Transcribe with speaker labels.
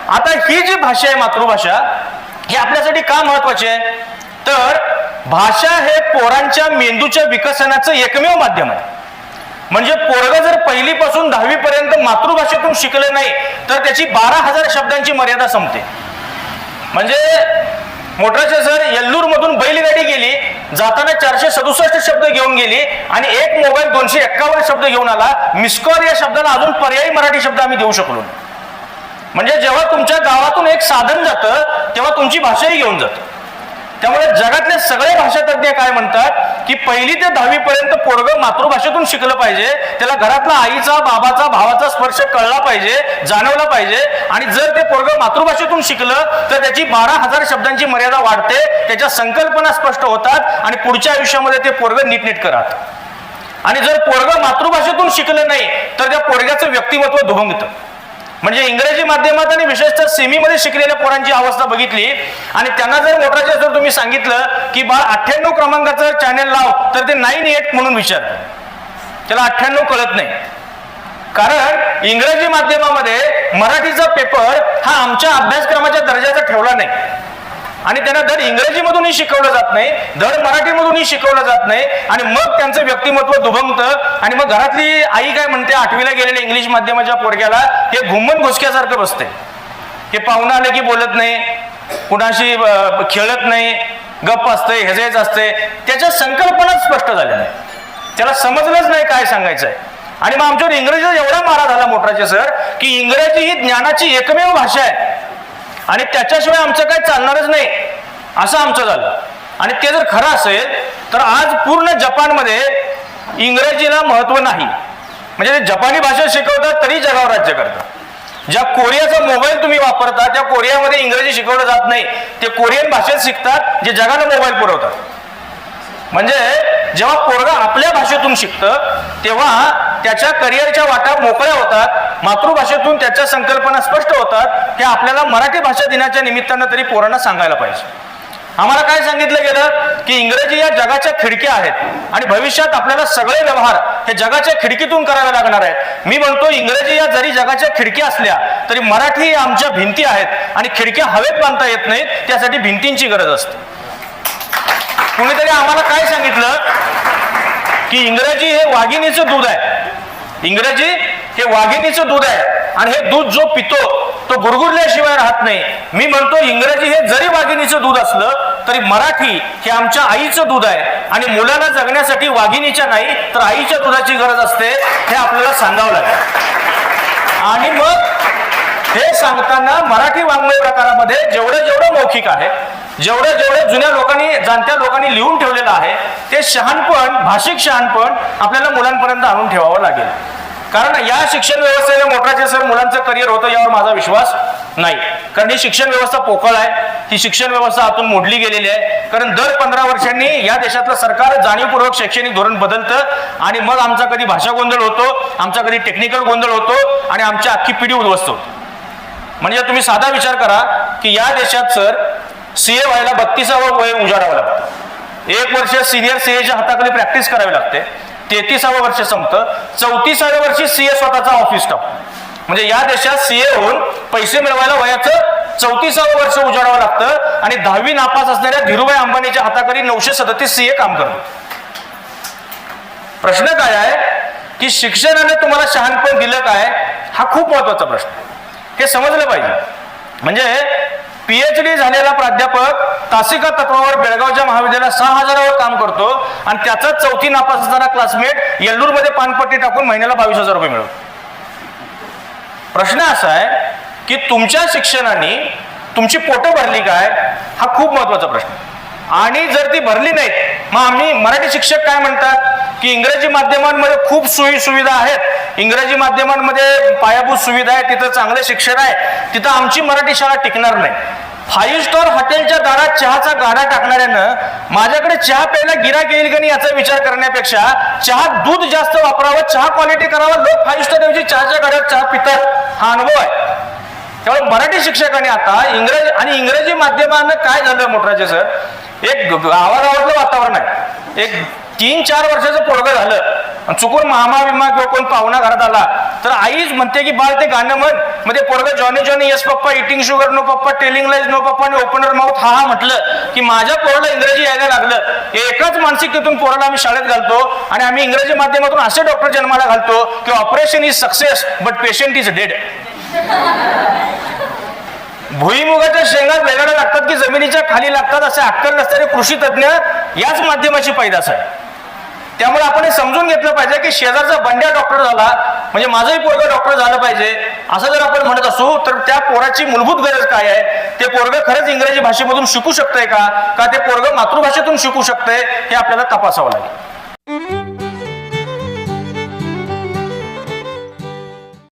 Speaker 1: आता ही जी भाषा आहे मातृभाषा ही आपल्यासाठी का महत्वाची आहे तर भाषा हे पोरांच्या मेंदूच्या विकसनाचं एकमेव माध्यम आहे. म्हणजे पोरग जर पहिलीपासून 10वी पर्यंत मातृभाषेतून शिकले नाही तर त्याची 12,000 शब्दांची मर्यादा संपते. म्हणजे मोटराचे सर येल्लूर मधून बैलगाडी गेली जाताना 467 शब्द घेऊन गेली आणि एक मोबाईल 251 शब्द घेऊन आला. मिस्कॉल या शब्दाला अजून पर्यायी मराठी शब्द आम्ही देऊ शकलो. म्हणजे जेव्हा तुमच्या गावातून एक साधन जातं तेव्हा तुमची भाषाही घेऊन जातं. त्यामुळे जगातले सगळे भाषातज्ञ काय म्हणतात की 1ली ते 10वी पर्यंत पोरग मातृभाषेतून शिकलं पाहिजे. त्याला घरातला आईचा बाबाचा भावाचा स्पर्श कळला पाहिजे जाणवला पाहिजे. आणि जर ते पोरग मातृभाषेतून शिकलं तर त्याची 12,000 शब्दांची मर्यादा वाढते. त्याच्या संकल्पना स्पष्ट होतात आणि पुढच्या आयुष्यामध्ये ते पोरग नीटनेटकं राहतं. आणि जर पोरग मातृभाषेतून शिकलं नाही तर त्या पोरग्याचं व्यक्तिमत्व दुभंगतं. म्हणजे इंग्रजी माध्यमात आणि विशेषतः सेमीमध्ये शिकलेल्या पोरांची अवस्था बघितली आणि त्यांना जर मोटराचे जर तुम्ही सांगितलं की बा 98 क्रमांकाचं चॅनेल लाव तर ते 98 म्हणून विचारतात. त्याला 98 कळत नाही. कारण इंग्रजी माध्यमामध्ये मराठीचा पेपर हा आमच्या अभ्यासक्रमाच्या दर्जाचा ठेवला नाही आणि त्यांना धड इंग्रजीमधूनही शिकवलं जात नाही धड मराठीमधूनही शिकवलं जात नाही. आणि मग त्यांचं व्यक्तिमत्व दुभंगतं आणि मग घरातली आई काय म्हणते 8वीला गेलेल्या इंग्लिश माध्यमाच्या पोरग्याला हे घुमन घुसक्यासारखं बसते. हे पाहुणं आले की बोलत नाही कुणाशी खेळत नाही गप्प असते हेजेच असते. त्याच्या संकल्पनाच स्पष्ट झाल्या नाही. त्याला समजलंच नाही काय सांगायचंय. आणि मग आमच्यावर इंग्रजीचा एवढा मारा झाला मोटराचे सर की इंग्रजी ही ज्ञानाची एकमेव भाषा आहे आणि त्याच्याशिवाय आमचं काही चालणारच नाही असं आमचं झालं. आणि ते जर खरं असेल तर आज पूर्ण जपानमध्ये इंग्रजीला महत्व नाही. म्हणजे ते जपानी भाषा शिकवतात तरी जगावर राज्य करतात. ज्या कोरियाचा मोबाईल तुम्ही वापरता त्या कोरियामध्ये इंग्रजी शिकवलं जात नाही. ते कोरियन भाषेत शिकतात जे जगाला मोबाईल पुरवतात. म्हणजे जेव्हा पोरगा आपल्या भाषेतून शिकतं तेव्हा त्याच्या करिअरच्या वाटा मोकळ्या होतात. मातृभाषेतून त्याच्या संकल्पना स्पष्ट होतात. हे आपल्याला मराठी भाषा दिनाच्या निमित्तानं तरी पोरांना सांगायला पाहिजे. आम्हाला काय सांगितलं गेलं की इंग्रजी या जगाच्या खिडक्या आहेत आणि भविष्यात आपल्याला सगळे व्यवहार हे जगाच्या खिडकीतून करावे लागणार आहेत. मी म्हणतो इंग्रजी या जरी जगाच्या खिडक्या असल्या तरी मराठी आमच्या भिंती आहेत आणि खिडक्या हवेत बांधता येत नाहीत. त्यासाठी भिंतींची गरज असते. कुणीतरी आम्हाला काय सांगितलं की इंग्रजी हे वाघिणीचं दूध आहे. इंग्रजी हे वाघिणीचं दूध आहे आणि हे दूध जो पितो तो गुरगुरल्याशिवाय राहत नाही. मी म्हणतो इंग्रजी हे जरी वाघिणीचं दूध असलं तरी मराठी हे आमच्या आईचं दूध आहे आणि मुलांना जगण्यासाठी वाघिणीच्या नाही तर आईच्या दुधाची गरज असते. हे आपल्याला सांगावं लागेल. आणि मग हे सांगताना मराठी वाङ्मय प्रकारामध्ये जेवढं मौखिक आहे जेवढं जुन्या लोकांनी जाणत्या लोकांनी लिहून ठेवलेलं आहे ते शहाणपण भाषिक शहाणपण आपल्याला मुलांपर्यंत आणून ठेवावं लागेल. कारण या शिक्षण व्यवस्थेने मोटराचे सर मुलांचं करिअर होतं यावर माझा विश्वास नाही. कारण ही शिक्षण व्यवस्था पोकळ आहे. ही शिक्षण व्यवस्था आतून मोडली गेलेली आहे. कारण दर 15 वर्षांनी या देशातलं सरकार जाणीवपूर्वक शैक्षणिक धोरण बदलतं आणि मग आमचा कधी भाषा गोंधळ होतो आमचा कधी टेक्निकल गोंधळ होतो आणि आमची अख्खी पिढी उद्ध्वस्त होते. म्हणजे तुम्ही साधा विचार करा की या देशात सर सीए व्हायला 32वं वय उजाडावं लागतं. 1 वर्ष सिनियर सीएच्या हाताखाली प्रॅक्टिस करावी लागते. 33वं वर्ष संपतं. 34व्या वर्षी सीए स्वतःचा ऑफिस टाकतो. म्हणजे या देशात सीए होऊन पैसे मिळवायला वयाचं 34वं वर्ष उजाडावं लागतं आणि 10वी नापास असणाऱ्या धीरूभाई अंबानीच्या हाताखाली 937 सीए काम करतो. प्रश्न काय आहे की शिक्षणाने तुम्हाला शहाणपण दिलं काय हा खूप महत्वाचा प्रश्न. हे समजलं पाहिजे. म्हणजे PhD झालेला प्राध्यापक तासिका तत्वावर बेळगावच्या महाविद्यालयात 6,000वर काम करतो आणि त्याचा 4थी नापास असणारा क्लासमेट येल्लूरमध्ये पानपट्टी टाकून महिन्याला 22,000 रुपये मिळवतो. प्रश्न असा आहे की तुमच्या शिक्षणाने तुमची पोटं भरली काय हा खूप महत्वाचा प्रश्न. आणि जर ती भरली नाहीत मग आम्ही मराठी शिक्षक काय म्हणतात की इंग्रजी माध्यमांमध्ये खूप सोयी सुविधा आहेत. इंग्रजी माध्यमांमध्ये पायाभूत सुविधा आहे तिथं चांगले शिक्षण आहे तिथं आमची मराठी शाळा टिकणार नाही. 5 स्टार हॉटेलच्या दारात चहाचा गाडा टाकणाऱ्यानं माझ्याकडे चहा प्यायला गिराक येईल का नाही याचा विचार करण्यापेक्षा चहात दूध जास्त वापरावं चहा क्वालिटी करावं. लोक 5 स्टार ऐवजी चहाच्या गाड्यात चहा पितात. हा अनुभव आहे. त्यामुळे मराठी शिक्षकांनी आता इंग्रजी माध्यमानं काय झालं मोटराचे सर एक गावागावातलं वातावरण आहे. एक 3-4 वर्षाचं पोरगं झालं चुकून मामा विमा किंवा कोण पाहुणा घरात आला तर आईच म्हणते की बाळ ते गाणं म्हण. मध्ये पोरग Johnny Johnny yes papa eating sugar no पप्पा टेलिंग लाईज नो पप्पा आणि ओपनर माउथ हा म्हटलं की माझ्या पोराला इंग्रजी यायला लागलं. एकाच मानसिकतेतून पोराला आम्ही शाळेत घालतो आणि आम्ही इंग्रजी माध्यमातून असे डॉक्टर जन्माला घालतो की operation is success but patient is dead. भुईमुगाच्या शेंगा वेगळ्या लागतात की जमिनीच्या खाली लागतात असे अक्कल नसणारे कृषी तज्ञ याच माध्यमाची पैदास आहे. त्यामुळे आपण हे समजून घेतलं पाहिजे की शेजारचा बंड्या डॉक्टर झाला म्हणजे माझंही पोरग डॉक्टर झालं पाहिजे असं जर आपण म्हणत असू तर त्या पोराची मूलभूत गरज काय आहे. ते पोरग खरंच इंग्रजी भाषेमधून शिकू शकतंय का ते पोरग मातृभाषेतून शिकू शकतंय हे आपल्याला तपासावं लागेल.